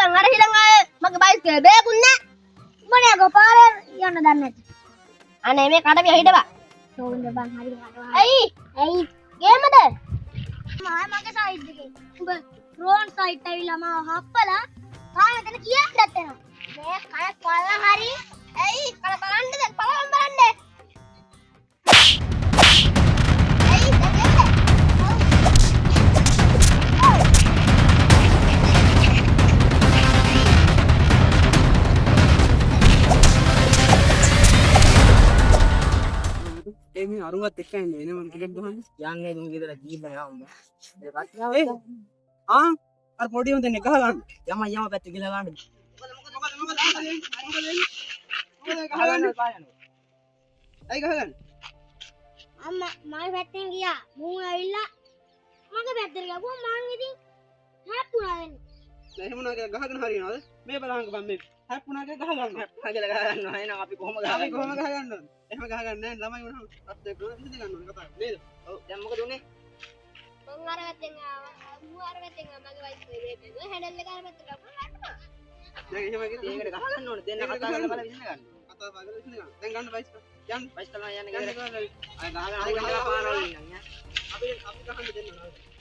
නැත්තම් අර හිලන් ආයේ මගේ බයිස්කල් බේකුත් නෑ. මොනේ ගොපාරේ යන්න දන්නේ නැති. අනේ මේ කඩවිය හිටපන්. තෝන්ද බං හරි කනවා. ඇයි ගේමද? මගේ සයිඩ් එකේ. උඹ ඩ්‍රෝන් සයිට් ඇවිල්ලා මාව හප්පලා තාම එතන කියන්නත් එනවා. මේ කය පල්ලා හරි. ඇයි කල බලන්නද? බලන්න බලන්න. ඇයි දැකෙන්නේ? මේ අරුවත් එක්ක ඉන්නේ එනේ මම ටිකට් ගහන්න යන්නේ දුන් ගෙදර කීප යවන්න ඒ පස්සේ ඒ අර පොඩි උන් දෙන්නේ ගහ ගන්න යම පැත්ත ගිහලා ගන්න අයි ගහ ගන්න අම්මා මගේ පැත්තෙන් ගියා. මූ ඇවිල්ලා මගේ පැත්තට ගියා. මං ඉතින් හැප්පුණා වෙන්නේ. දැන් එහෙම නා ගහගෙන හරියනවද මේ බලහංග බම් මේ හැප්පුණා කියලා ගහ ගන්න හගල ගහ ගන්නවා එහෙනම් අපි කොහොම ගහ අපි කොහොම ගහ ගන්නවද එහෙම ගහ ගන්න නැහැ ළමයි වුණා අත් එක්ක ඉඳ ගන්න ඕනේ කතාව නේද ඔව් දැන් මොකද උනේ මං අර පැත්තෙන් ආවා. මූ අර පැත්තෙන් මගේ වයිස් එකේ හැන්ඩල් එක අර පැත්තට ගත්තා. හැප්පුණා. දැන් එහෙම කිව්වේ ඒකට ගහ ගන්න ඕනේ දෙන්න කතා කරලා බලලා විසඳ ගන්න කතාව බලලා ඉඳ ගන්න දැන් ගන්න බයිස් යන්න බයිස් කරලා යන්න ගෙදර අය ගහගෙන අය ගහලා පාරවල් ඉන්න අපි ගහන්න දෙන්න නේද